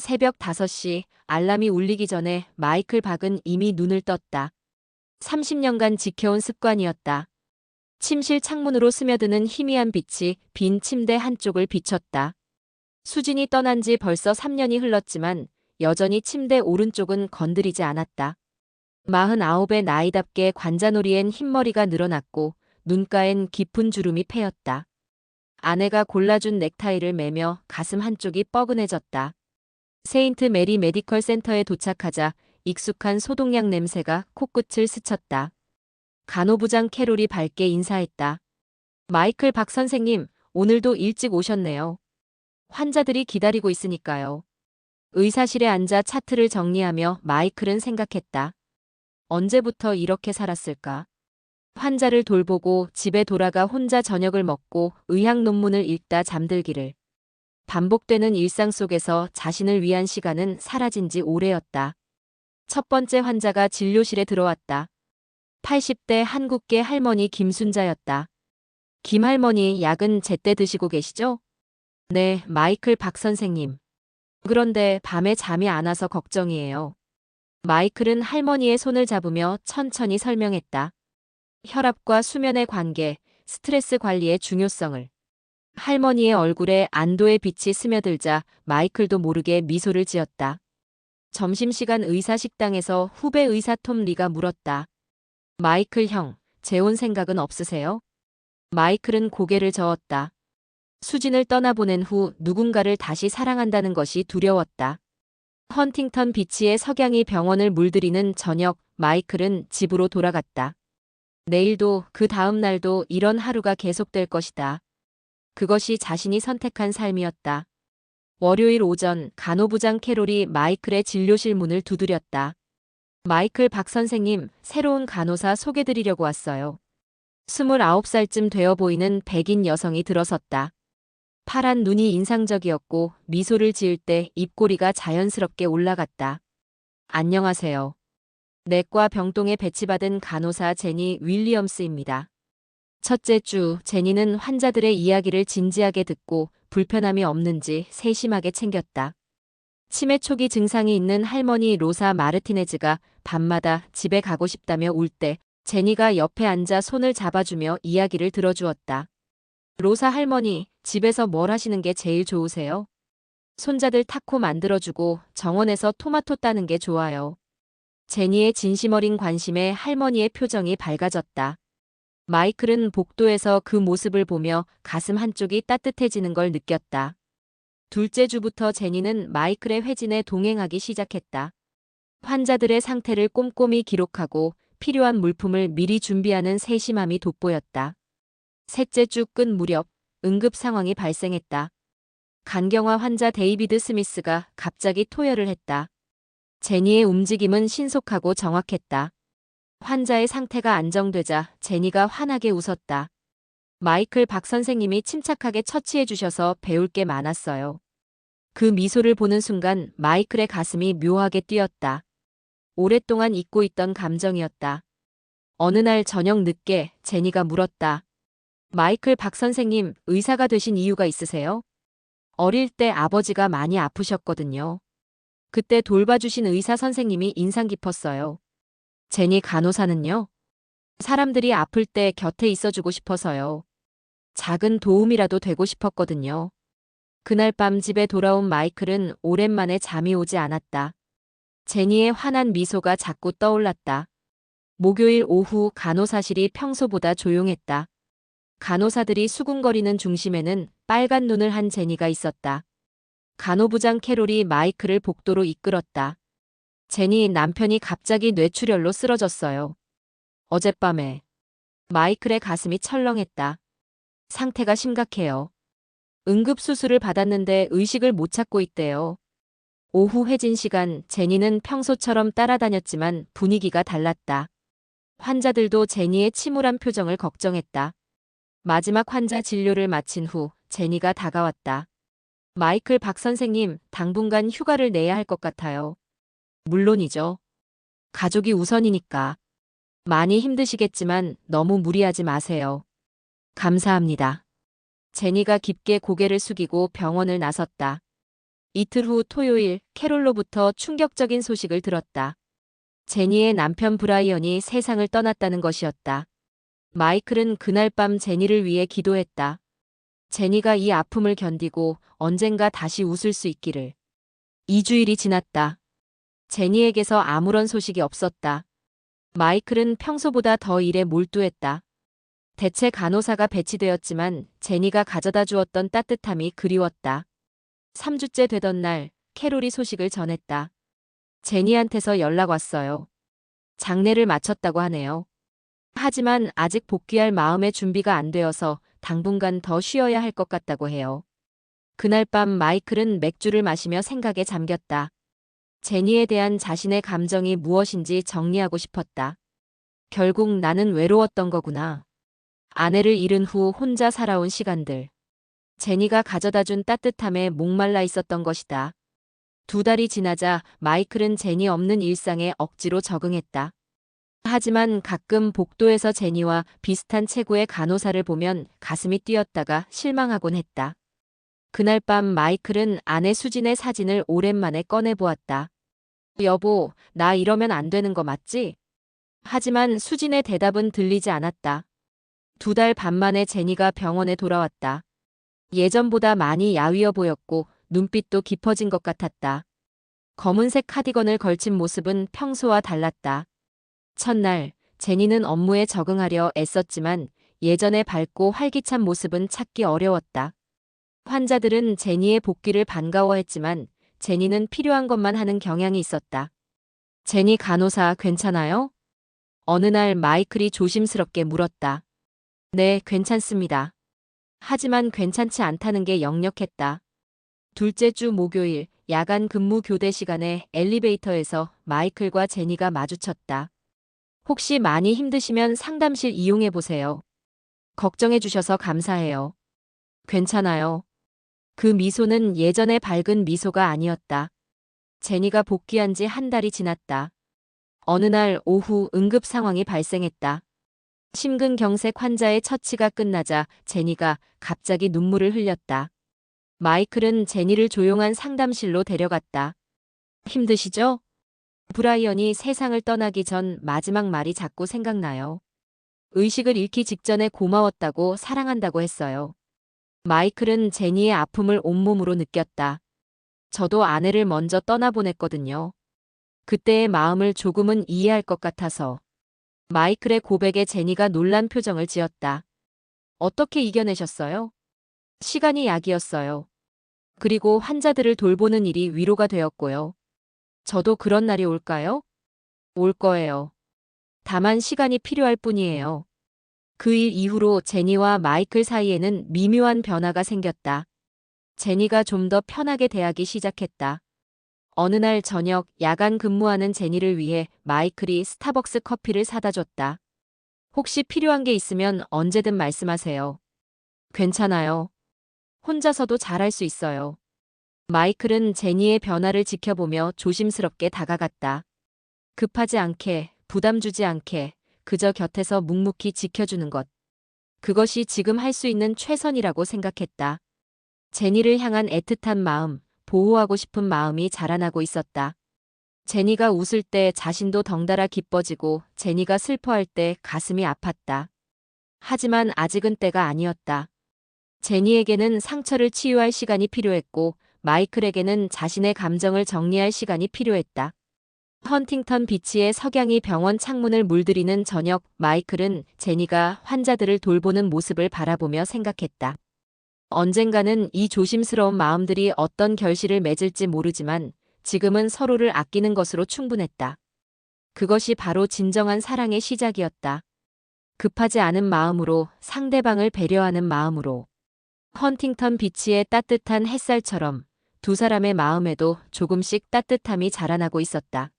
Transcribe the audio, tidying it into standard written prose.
새벽 5시 알람이 울리기 전에 마이클 박은 이미 눈을 떴다. 30년간 지켜온 습관이었다. 침실 창문으로 스며드는 희미한 빛이 빈 침대 한쪽을 비췄다. 수진이 떠난 지 벌써 3년이 흘렀지만 여전히 침대 오른쪽은 건드리지 않았다. 49의 나이답게 관자놀이엔 흰머리가 늘어났고 눈가엔 깊은 주름이 패였다. 아내가 골라준 넥타이를 매며 가슴 한쪽이 뻐근해졌다. 세인트 메리 메디컬 센터에 도착하자 익숙한 소독약 냄새가 코끝을 스쳤다. 간호부장 캐롤이 밝게 인사했다. 마이클 박 선생님, 오늘도 일찍 오셨네요. 환자들이 기다리고 있으니까요. 의사실에 앉아 차트를 정리하며 마이클은 생각했다. 언제부터 이렇게 살았을까? 환자를 돌보고 집에 돌아가 혼자 저녁을 먹고 의학 논문을 읽다 잠들기를. 반복되는 일상 속에서 자신을 위한 시간은 사라진 지 오래였다. 첫 번째 환자가 진료실에 들어왔다. 80대 한국계 할머니 김순자였다. 김 할머니, 약은 제때 드시고 계시죠? 네, 마이클 박 선생님. 그런데 밤에 잠이 안 와서 걱정이에요. 마이클은 할머니의 손을 잡으며 천천히 설명했다. 혈압과 수면의 관계, 스트레스 관리의 중요성을. 할머니의 얼굴에 안도의 빛이 스며들자 마이클도 모르게 미소를 지었다. 점심시간 의사 식당에서 후배 의사 톰 리가 물었다. 마이클 형, 재혼 생각은 없으세요? 마이클은 고개를 저었다. 수진을 떠나보낸 후 누군가를 다시 사랑한다는 것이 두려웠다. 헌팅턴 비치의 석양이 병원을 물들이는 저녁, 마이클은 집으로 돌아갔다. 내일도 그 다음 날도 이런 하루가 계속될 것이다. 그것이 자신이 선택한 삶이었다. 월요일 오전 간호부장 캐롤이 마이클의 진료실 문을 두드렸다. 마이클 박 선생님, 새로운 간호사 소개드리려고 왔어요. 29살쯤 되어 보이는 백인 여성이 들어섰다. 파란 눈이 인상적이었고 미소를 지을 때 입꼬리가 자연스럽게 올라갔다. 안녕하세요. 내과 병동에 배치받은 간호사 제니 윌리엄스입니다. 첫째 주 제니는 환자들의 이야기를 진지하게 듣고 불편함이 없는지 세심하게 챙겼다. 치매 초기 증상이 있는 할머니 로사 마르티네즈가 밤마다 집에 가고 싶다며 울 때 제니가 옆에 앉아 손을 잡아주며 이야기를 들어주었다. 로사 할머니, 집에서 뭘 하시는 게 제일 좋으세요? 손자들 타코 만들어주고 정원에서 토마토 따는 게 좋아요. 제니의 진심 어린 관심에 할머니의 표정이 밝아졌다. 마이클은 복도에서 그 모습을 보며 가슴 한쪽이 따뜻해지는 걸 느꼈다. 둘째 주부터 제니는 마이클의 회진에 동행하기 시작했다. 환자들의 상태를 꼼꼼히 기록하고 필요한 물품을 미리 준비하는 세심함이 돋보였다. 셋째 주 끝 무렵 응급 상황이 발생했다. 간경화 환자 데이비드 스미스가 갑자기 토혈을 했다. 제니의 움직임은 신속하고 정확했다. 환자의 상태가 안정되자 제니가 환하게 웃었다. 마이클 박 선생님이 침착하게 처치해 주셔서 배울 게 많았어요. 그 미소를 보는 순간 마이클의 가슴이 묘하게 뛰었다. 오랫동안 잊고 있던 감정이었다. 어느 날 저녁 늦게 제니가 물었다. 마이클 박 선생님, 의사가 되신 이유가 있으세요? 어릴 때 아버지가 많이 아프셨거든요. 그때 돌봐주신 의사 선생님이 인상 깊었어요. 제니 간호사는요? 사람들이 아플 때 곁에 있어주고 싶어서요. 작은 도움이라도 되고 싶었거든요. 그날 밤 집에 돌아온 마이클은 오랜만에 잠이 오지 않았다. 제니의 환한 미소가 자꾸 떠올랐다. 목요일 오후 간호사실이 평소보다 조용했다. 간호사들이 수군거리는 중심에는 빨간 눈을 한 제니가 있었다. 간호부장 캐롤이 마이클을 복도로 이끌었다. 제니, 남편이 갑자기 뇌출혈로 쓰러졌어요. 어젯밤에. 마이클의 가슴이 철렁했다. 상태가 심각해요. 응급수술을 받았는데 의식을 못 찾고 있대요. 오후 회진 시간 제니는 평소처럼 따라다녔지만 분위기가 달랐다. 환자들도 제니의 침울한 표정을 걱정했다. 마지막 환자 진료를 마친 후 제니가 다가왔다. 마이클 박 선생님, 당분간 휴가를 내야 할 것 같아요. 물론이죠. 가족이 우선이니까. 많이 힘드시겠지만 너무 무리하지 마세요. 감사합니다. 제니가 깊게 고개를 숙이고 병원을 나섰다. 이틀 후 토요일, 캐롤로부터 충격적인 소식을 들었다. 제니의 남편 브라이언이 세상을 떠났다는 것이었다. 마이클은 그날 밤 제니를 위해 기도했다. 제니가 이 아픔을 견디고 언젠가 다시 웃을 수 있기를. 2주일이 지났다. 제니에게서 아무런 소식이 없었다. 마이클은 평소보다 더 일에 몰두했다. 대체 간호사가 배치되었지만 제니가 가져다 주었던 따뜻함이 그리웠다. 3주째 되던 날, 캐롤이 소식을 전했다. 제니한테서 연락 왔어요. 장례를 마쳤다고 하네요. 하지만 아직 복귀할 마음의 준비가 안 되어서 당분간 더 쉬어야 할 것 같다고 해요. 그날 밤 마이클은 맥주를 마시며 생각에 잠겼다. 제니에 대한 자신의 감정이 무엇인지 정리하고 싶었다. 결국 나는 외로웠던 거구나. 아내를 잃은 후 혼자 살아온 시간들. 제니가 가져다 준 따뜻함에 목말라 있었던 것이다. 2달이 지나자 마이클은 제니 없는 일상에 억지로 적응했다. 하지만 가끔 복도에서 제니와 비슷한 체구의 간호사를 보면 가슴이 뛰었다가 실망하곤 했다. 그날 밤 마이클은 아내 수진의 사진을 오랜만에 꺼내보았다. 여보, 나 이러면 안 되는 거 맞지? 하지만 수진의 대답은 들리지 않았다. 2달 반 만에 제니가 병원에 돌아왔다. 예전보다 많이 야위어 보였고 눈빛도 깊어진 것 같았다. 검은색 카디건을 걸친 모습은 평소와 달랐다. 첫날, 제니는 업무에 적응하려 애썼지만 예전의 밝고 활기찬 모습은 찾기 어려웠다. 환자들은 제니의 복귀를 반가워했지만 제니는 필요한 것만 하는 경향이 있었다. 제니 간호사 괜찮아요? 어느 날 마이클이 조심스럽게 물었다. 네, 괜찮습니다. 하지만 괜찮지 않다는 게 역력했다. 둘째 주 목요일, 야간 근무 교대 시간에 엘리베이터에서 마이클과 제니가 마주쳤다. 혹시 많이 힘드시면 상담실 이용해 보세요. 걱정해 주셔서 감사해요. 괜찮아요. 그 미소는 예전의 밝은 미소가 아니었다. 제니가 복귀한 지 1달이 지났다. 어느 날 오후 응급 상황이 발생했다. 심근경색 환자의 처치가 끝나자 제니가 갑자기 눈물을 흘렸다. 마이클은 제니를 조용한 상담실로 데려갔다. 힘드시죠? 브라이언이 세상을 떠나기 전 마지막 말이 자꾸 생각나요. 의식을 잃기 직전에 고마웠다고 사랑한다고 했어요. 마이클은 제니의 아픔을 온몸으로 느꼈다. 저도 아내를 먼저 떠나보냈거든요. 그때의 마음을 조금은 이해할 것 같아서. 마이클의 고백에 제니가 놀란 표정을 지었다. 어떻게 이겨내셨어요? 시간이 약이었어요. 그리고 환자들을 돌보는 일이 위로가 되었고요. 저도 그런 날이 올까요? 올 거예요. 다만 시간이 필요할 뿐이에요. 그 일 이후로 제니와 마이클 사이에는 미묘한 변화가 생겼다. 제니가 좀 더 편하게 대하기 시작했다. 어느 날 저녁 야간 근무하는 제니를 위해 마이클이 스타벅스 커피를 사다 줬다. 혹시 필요한 게 있으면 언제든 말씀하세요. 괜찮아요. 혼자서도 잘할 수 있어요. 마이클은 제니의 변화를 지켜보며 조심스럽게 다가갔다. 급하지 않게, 부담 주지 않게, 그저 곁에서 묵묵히 지켜주는 것. 그것이 지금 할 수 있는 최선이라고 생각했다. 제니를 향한 애틋한 마음, 보호하고 싶은 마음이 자라나고 있었다. 제니가 웃을 때 자신도 덩달아 기뻐지고 제니가 슬퍼할 때 가슴이 아팠다. 하지만 아직은 때가 아니었다. 제니에게는 상처를 치유할 시간이 필요했고 마이클에게는 자신의 감정을 정리할 시간이 필요했다. 헌팅턴 비치의 석양이 병원 창문을 물들이는 저녁, 마이클은 제니가 환자들을 돌보는 모습을 바라보며 생각했다. 언젠가는 이 조심스러운 마음들이 어떤 결실을 맺을지 모르지만 지금은 서로를 아끼는 것으로 충분했다. 그것이 바로 진정한 사랑의 시작이었다. 급하지 않은 마음으로, 상대방을 배려하는 마음으로. 헌팅턴 비치의 따뜻한 햇살처럼 두 사람의 마음에도 조금씩 따뜻함이 자라나고 있었다.